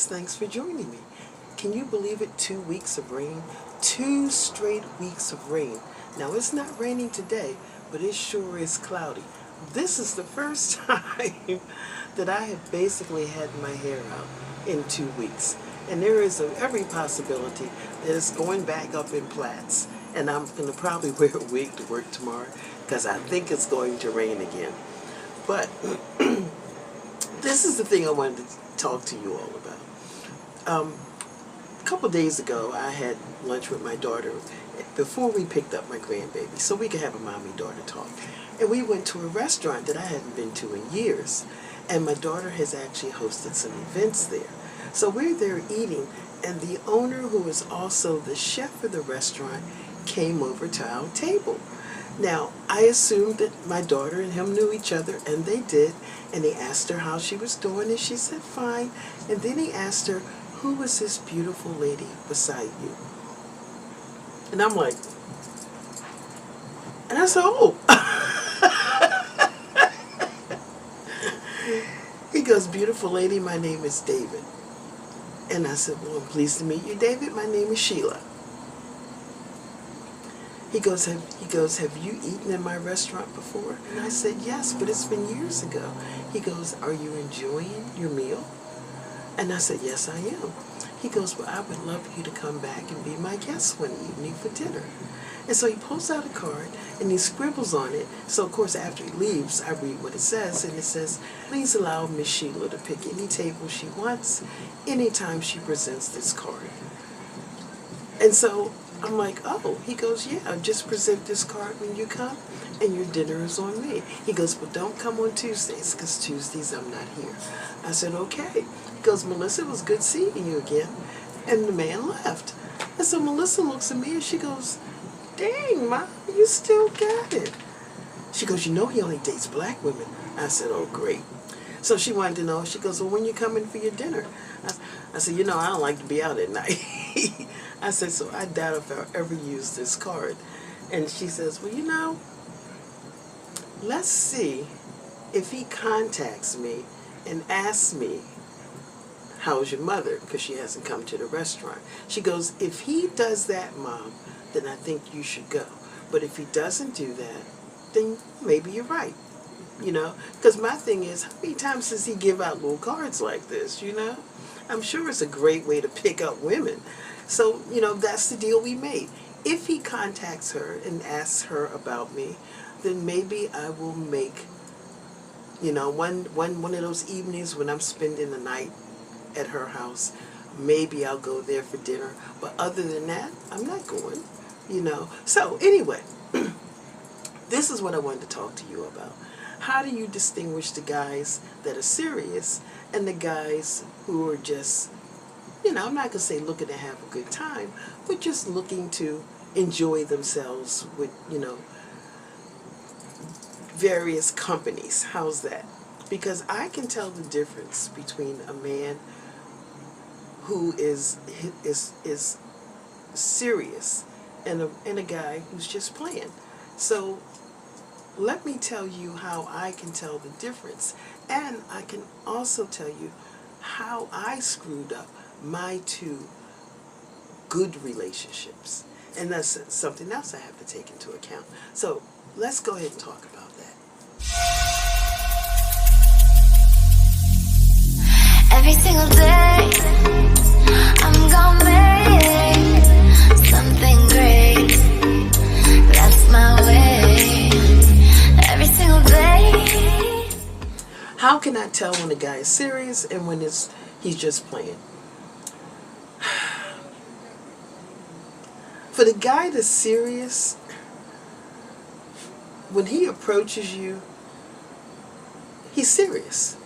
guys, thanks for joining me. Can you believe it? 2 weeks of rain? 2 straight weeks of rain. Now, it's not raining today, but it sure is cloudy. This is the first time that I have basically had my hair out in 2 weeks. And there is every possibility that it's going back up in plaits. And I'm going to probably wear a wig to work tomorrow because I think it's going to rain again. But this is the thing I wanted to talk to you all about. A couple days ago, I had lunch with my daughter before we picked up my grandbaby, so we could have a mommy-daughter talk. And we went to a restaurant that I hadn't been to in years. And my daughter has actually hosted some events there. So we're there eating, and the owner, who is also the chef of the restaurant, came over to our table. Now, I assumed that my daughter and him knew each other, and they did, and he asked her how she was doing, and she said fine. And then he asked her, who was this beautiful lady beside you? And I'm like, and I said, oh. He goes, beautiful lady, my name is David. And I said, well, I'm pleased to meet you, David. My name is Sheila. He goes, have you eaten in my restaurant before? And I said, yes, but it's been years ago. He goes, are you enjoying your meal? And I said, yes, I am. He goes, well, I would love you to come back and be my guest one evening for dinner. And so he pulls out a card and he scribbles on it. So, of course, after he leaves, I read what it says. And it says, please allow Miss Sheila to pick any table she wants anytime she presents this card. And so I'm like, oh. He goes, yeah, just present this card when you come, and your dinner is on me. He goes, but don't come on Tuesdays, because Tuesdays I'm not here. I said, okay. He goes, Melissa, it was good seeing you again. And the man left. And so Melissa looks at me and she goes, dang, Mom, you still got it. She goes, you know he only dates black women. I said, oh, great. So she wanted to know. She goes, well, when you coming for your dinner? I said, you know, I don't like to be out at night. I said, so I doubt if I'll ever use this card. And she says, well, you know, let's see if he contacts me and asks me, how's your mother? Because she hasn't come to the restaurant. She goes, if he does that, Mom, then I think you should go. But if he doesn't do that, then maybe you're right. You know, because my thing is, how many times does he give out little cards like this, you know? I'm sure it's a great way to pick up women. So, you know, that's the deal we made. If he contacts her and asks her about me, then maybe I will make, you know, one of those evenings when I'm spending the night at her house, maybe I'll go there for dinner. But other than that, I'm not going, you know. So, anyway, this is what I wanted to talk to you about. How do you distinguish the guys that are serious and the guys who are just, you know, I'm not going to say looking to have a good time, but just looking to enjoy themselves with, you know, various companies. How's that? Because I can tell the difference between a man who is serious and a guy who's just playing. So let me tell you how I can tell the difference. And I can also tell you how I screwed up my 2 good relationships. And that's something else I have to take into account. So let's go ahead and talk about that. Every single day, I'm gonna make something great. That's my way. Every single day. How can I tell when a guy is serious and when he's just playing? For the guy that's serious, when he approaches you, he's serious.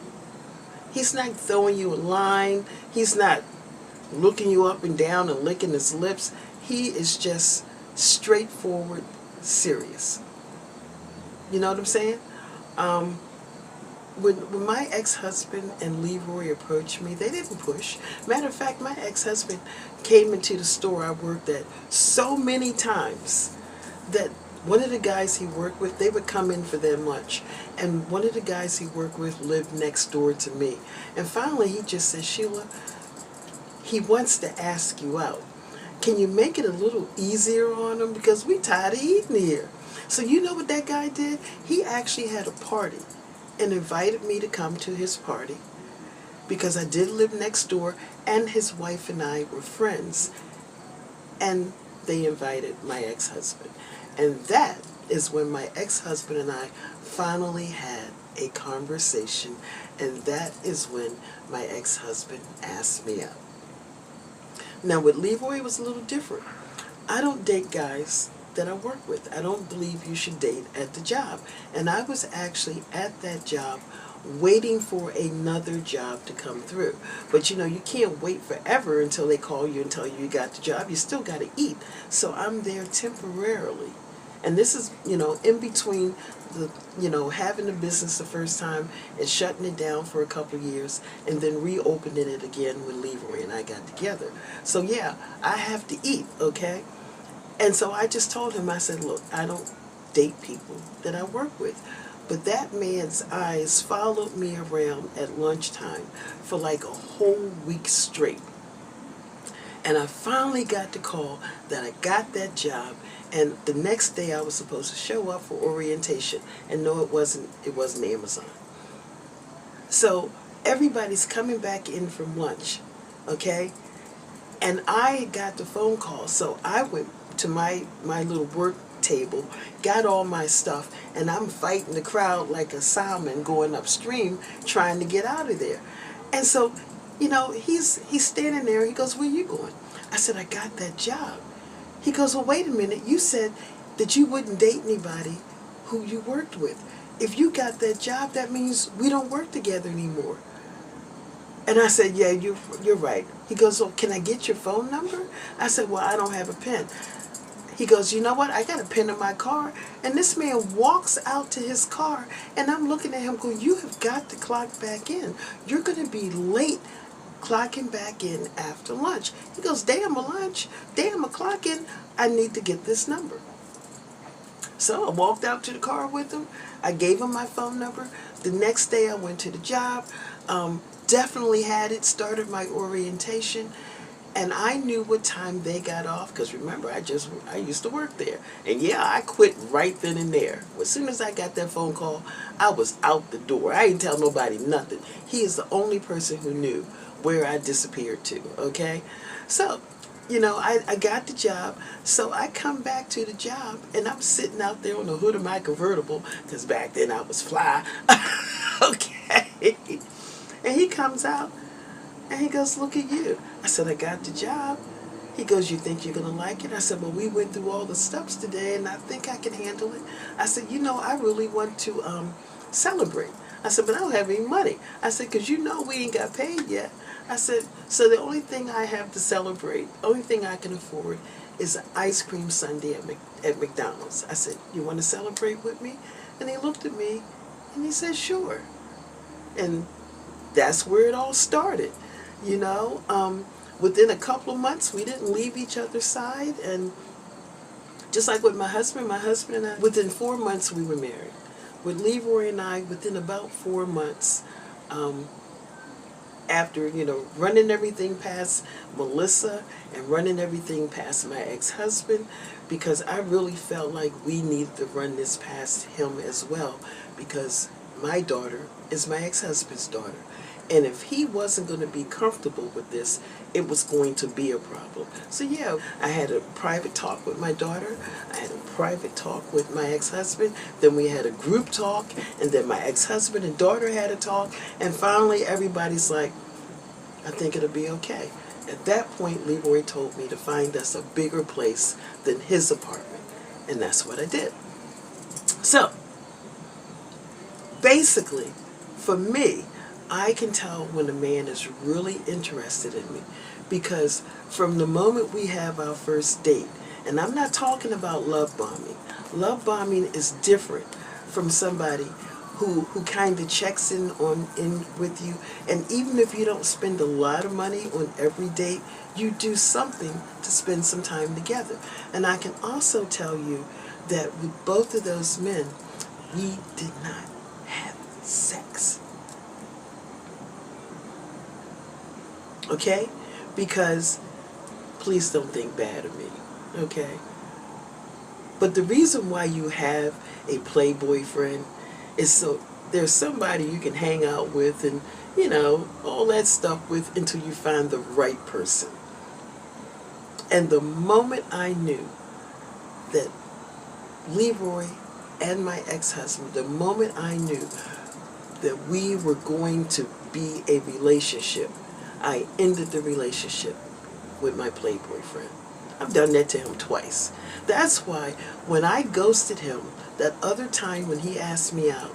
He's not throwing you a line. He's not looking you up and down and licking his lips. He is just straightforward serious. You know what I'm saying? When my ex-husband and Leroy approached me, they didn't push. Matter of fact, my ex-husband came into the store I worked at so many times that one of the guys he worked with, they would come in for their lunch. And one of the guys he worked with lived next door to me. And finally, he just said, Sheila, he wants to ask you out. Can you make it a little easier on him? Because we tired of eating here. So you know what that guy did? He actually had a party and invited me to come to his party because I did live next door, and his wife and I were friends. And they invited my ex-husband. And that is when my ex-husband and I finally had a conversation, and that is when my ex-husband asked me out. Now with Leroy, it was a little different. I don't date guys that I work with. I don't believe you should date at the job. And I was actually at that job waiting for another job to come through. But you know, you can't wait forever until they call you and tell you you got the job. You still got to eat. So I'm there temporarily. And this is, you know, in between the, you know, having the business the first time and shutting it down for a couple of years and then reopening it again when Leroy and I got together. So yeah, I have to eat, okay? And so I just told him, I said, look, I don't date people that I work with. But that man's eyes followed me around at lunchtime for like a whole week straight. And I finally got the call that I got that job, and the next day I was supposed to show up for orientation. And no, it wasn't Amazon. So everybody's coming back in from lunch, okay? And I got the phone call, so I went to my little work table, got all my stuff, and I'm fighting the crowd like a salmon going upstream trying to get out of there. And so, you know, he's standing there. He goes, where you going? I said, I got that job. He goes, well, wait a minute. You said that you wouldn't date anybody who you worked with. If you got that job, that means we don't work together anymore. And I said, yeah, you're right. He goes, well, can I get your phone number? I said, well, I don't have a pen. He goes, you know what? I got a pen in my car. And this man walks out to his car, and I'm looking at him going, you have got to clock back in. You're going to be late clocking back in after lunch. He goes, damn a lunch, damn a clock in. I need to get this number. So I walked out to the car with him. I gave him my phone number. The next day I went to the job. Definitely had it, started my orientation, and I knew what time they got off, because remember, I used to work there. And yeah, I quit right then and there. As soon as I got that phone call, I was out the door. I didn't tell nobody nothing. He is the only person who knew where I disappeared to, okay? So, you know, I got the job, so I come back to the job, and I'm sitting out there on the hood of my convertible, because back then I was fly, okay? And he comes out, and he goes, look at you. I said, I got the job. He goes, you think you're going to like it? I said, well, we went through all the steps today, and I think I can handle it. I said, you know, I really want to celebrate. I said, but I don't have any money. I said, because you know we ain't got paid yet. I said, so the only thing I have to celebrate, only thing I can afford is an ice cream sundae at McDonald's. I said, you want to celebrate with me? And he looked at me, and he said, sure. And that's where it all started, you know. Within a couple of months, we didn't leave each other's side, and just like with my husband and I, within 4 months we were married. With Leroy and I, within about 4 months, after, you know, running everything past Melissa and running everything past my ex-husband, because I really felt like we needed to run this past him as well, because my daughter is my ex-husband's daughter. And if he wasn't going to be comfortable with this, it was going to be a problem. So yeah, I had a private talk with my daughter. I had a private talk with my ex-husband. Then we had a group talk. And then my ex-husband and daughter had a talk. And finally, everybody's like, I think it'll be okay. At that point, Leroy told me to find us a bigger place than his apartment. And that's what I did. So, basically, for me, I can tell when a man is really interested in me, because from the moment we have our first date, and I'm not talking about love bombing. Love bombing is different from somebody who kind of checks in with you, and even if you don't spend a lot of money on every date, you do something to spend some time together. And I can also tell you that with both of those men, we did not have sex. Okay? because please don't think bad of me, okay? But the reason why you have a playboy friend is so there's somebody you can hang out with and, all that stuff with until you find the right person. And the moment I knew that Leroy and my ex-husband, the moment I knew that we were going to be a relationship, I ended the relationship with my playboy friend. I've done that to him twice. That's why when I ghosted him, that other time when he asked me out,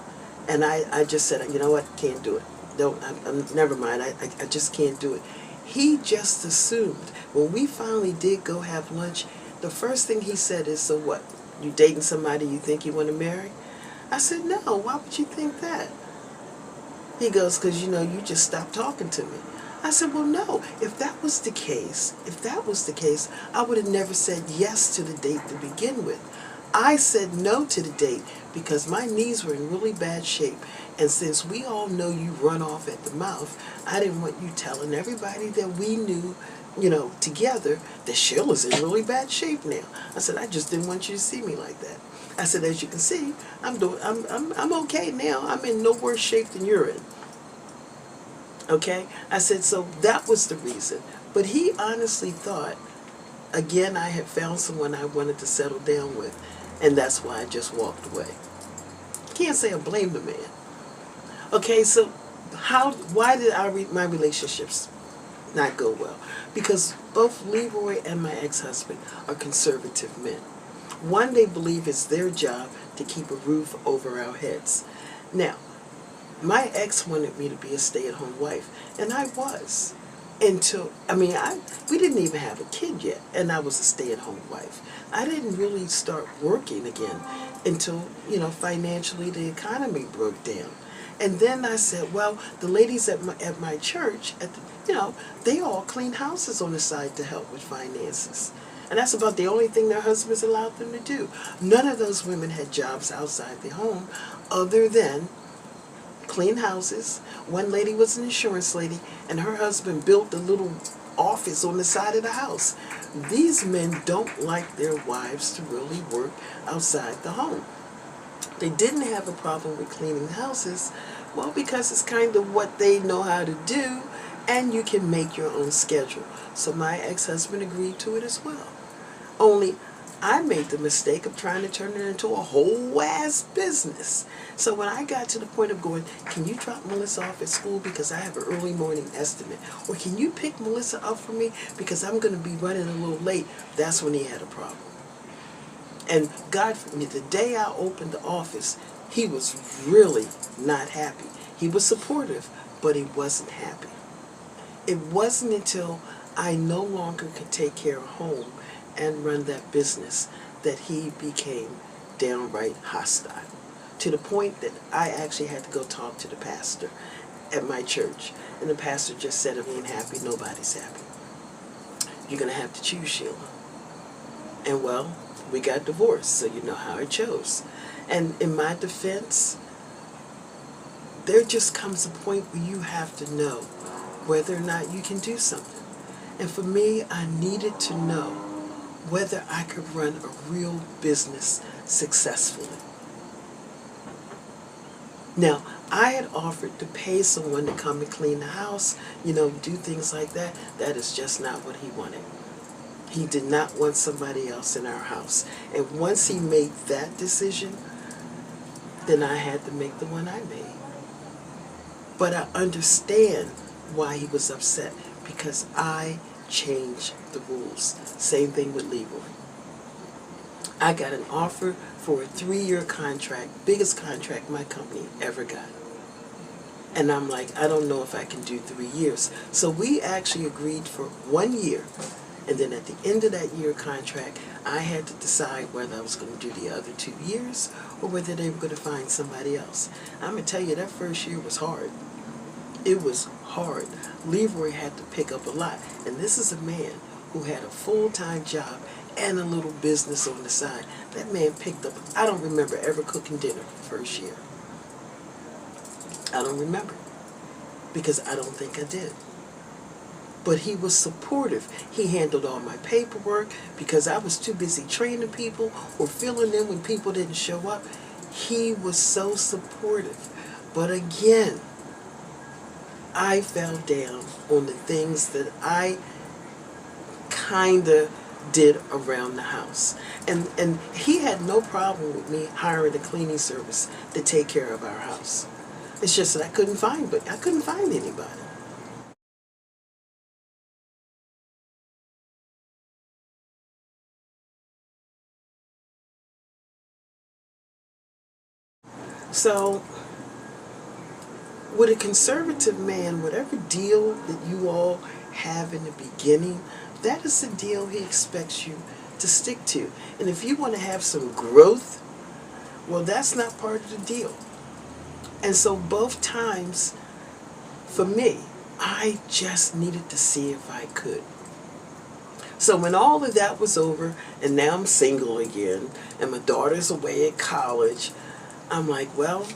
and I just said, you know what, can't do it. Never mind, I just can't do it. He just assumed. When we finally did go have lunch, the first thing he said is, so what, you dating somebody you think you want to marry? I said, no, why would you think that? He goes, because you just stopped talking to me. I said, well, no, if that was the case, I would have never said yes to the date to begin with. I said no to the date because my knees were in really bad shape. And since we all know you run off at the mouth, I didn't want you telling everybody that we knew, together that Sheila's in really bad shape now. I said, I just didn't want you to see me like that. I said, as you can see, I'm okay now. I'm in no worse shape than you're in. Okay? I said, so that was the reason. But he honestly thought, again, I had found someone I wanted to settle down with, and that's why I just walked away. Can't say I blame the man. Okay, so why did my relationships not go well? Because both Leroy and my ex-husband are conservative men. One, they believe it's their job to keep a roof over our heads. Now, my ex wanted me to be a stay-at-home wife, and I was. We didn't even have a kid yet, and I was a stay-at-home wife. I didn't really start working again until, financially the economy broke down. And then I said, well, the ladies at my church, they all clean houses on the side to help with finances. And that's about the only thing their husbands allowed them to do. None of those women had jobs outside the home other than clean houses. One lady was an insurance lady, and her husband built a little office on the side of the house. These men don't like their wives to really work outside the home. They didn't have a problem with cleaning houses, well, because it's kind of what they know how to do, and you can make your own schedule. So my ex-husband agreed to it as well. Only I made the mistake of trying to turn it into a whole ass business. So when I got to the point of going, can you drop Melissa off at school because I have an early morning estimate? Or can you pick Melissa up for me because I'm going to be running a little late? That's when he had a problem. And God, the day I opened the office, he was really not happy. He was supportive, but he wasn't happy. It wasn't until I no longer could take care of home and run that business that he became downright hostile, to the point that I actually had to go talk to the pastor at my church. And the pastor just said, if he ain't happy, nobody's happy. You're going to have to choose, Sheila. And well, we got divorced, so you know how I chose. And in my defense, there just comes a point where you have to know whether or not you can do something. And for me, I needed to know whether I could run a real business successfully. Now, I had offered to pay someone to come and clean the house, do things like that. That is just not what he wanted. He did not want somebody else in our house. And once he made that decision, then I had to make the one I made. But I understand why he was upset, because I changed the rules. Same thing with Leroy. I got an offer for a 3-year contract, biggest contract my company ever got. And I'm like, I don't know if I can do 3 years. So we actually agreed for 1 year. And then at the end of that year contract, I had to decide whether I was going to do the other 2 years or whether they were going to find somebody else. I'm going to tell you, that first year was hard. It was hard. Leroy had to pick up a lot. And this is a man who had a full-time job and a little business on the side. That man picked up, I don't remember ever cooking dinner the first year. I don't remember, because I don't think I did. But he was supportive. He handled all my paperwork because I was too busy training people or filling in when people didn't show up. He was so supportive. But again, I fell down on the things that I kind of did around the house. And he had no problem with me hiring a cleaning service to take care of our house. It's just that I couldn't find anybody. So with a conservative man, whatever deal that you all have in the beginning, that is the deal he expects you to stick to. And if you want to have some growth, well, that's not part of the deal. And so both times, for me, I just needed to see if I could. So when all of that was over, and now I'm single again, and my daughter's away at college, I'm like, well,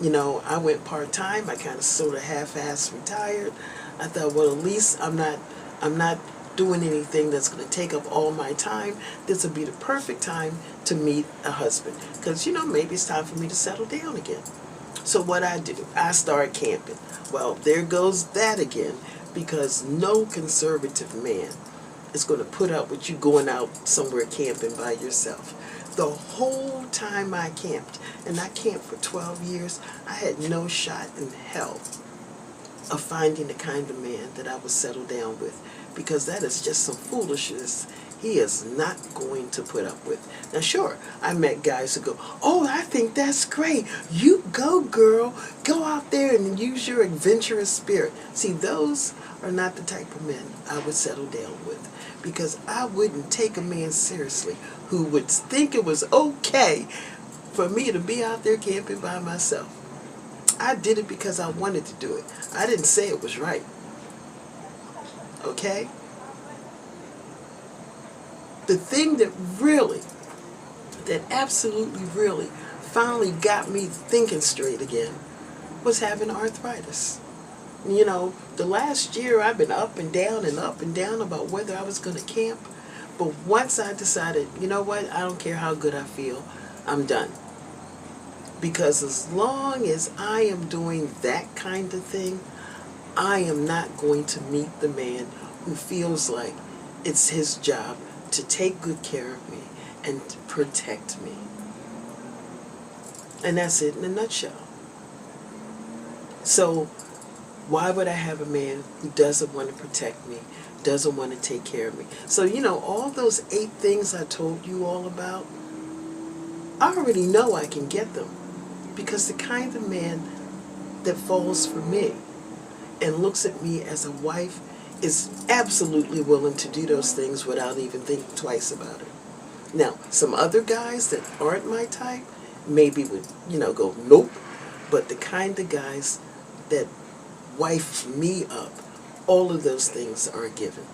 I went part-time. I kind of sort of half-assed retired. I thought, well, at least I'm not doing anything that's going to take up all my time. This would be the perfect time to meet a husband. Because, maybe it's time for me to settle down again. So what I do, I start camping. Well, there goes that again, because no conservative man is going to put up with you going out somewhere camping by yourself. The whole time I camped, and I camped for 12 years, I had no shot in hell of finding the kind of man that I would settle down with, because that is just some foolishness he is not going to put up with. Now sure, I met guys who go, oh, I think that's great. You go, girl. Go out there and use your adventurous spirit. See, those are not the type of men I would settle down with, because I wouldn't take a man seriously who would think it was okay for me to be out there camping by myself. I did it because I wanted to do it. I didn't say it was right. Okay? The thing that absolutely really finally got me thinking straight again was having arthritis. The last year I've been up and down about whether I was going to camp. But once I decided, you know what, I don't care how good I feel, I'm done. Because as long as I am doing that kind of thing, I am not going to meet the man who feels like it's his job to take good care of me and to protect me. And that's it in a nutshell. So why would I have a man who doesn't want to protect me, doesn't want to take care of me? So, all those 8 things I told you all about, I already know I can get them. Because the kind of man that falls for me and looks at me as a wife is absolutely willing to do those things without even thinking twice about it. Now, some other guys that aren't my type maybe would, go, nope. But the kind of guys that wife me up, all of those things are a given.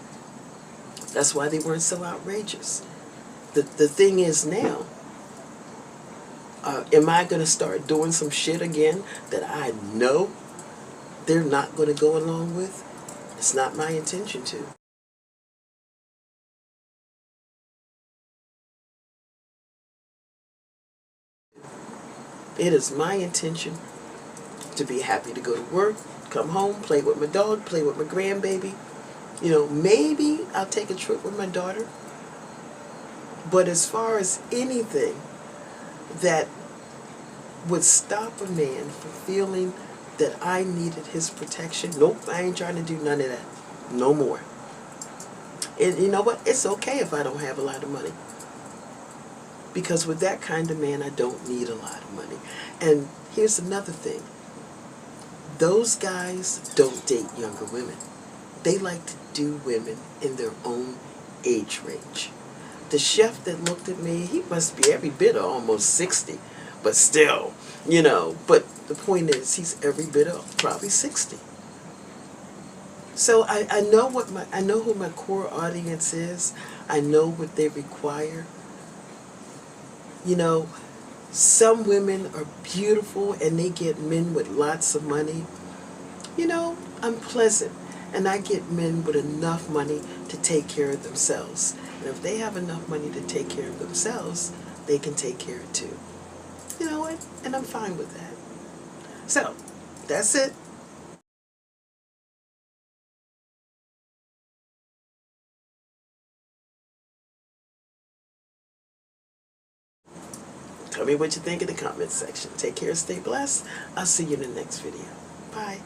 That's why they weren't so outrageous. The thing is now, am I going to start doing some shit again that I know they're not going to go along with? It's not my intention to. It is my intention to be happy to go to work, come home, play with my dog, play with my grandbaby. Maybe I'll take a trip with my daughter. But as far as anything that would stop a man from feeling that I needed his protection, nope, I ain't trying to do none of that. No more. And you know what? It's okay if I don't have a lot of money. Because with that kind of man, I don't need a lot of money. And here's another thing. Those guys don't date younger women. They like to do women in their own age range. The chef that looked at me, he must be every bit of almost 60. But still, But the point is, he's every bit of probably 60. So I know who my core audience is. I know what they require. Some women are beautiful and they get men with lots of money. I'm pleasant. And I get men with enough money to take care of themselves. And if they have enough money to take care of themselves, they can take care of too. You know what? And I'm fine with that. So, that's it. Tell me what you think in the comments section. Take care, stay blessed. I'll see you in the next video. Bye.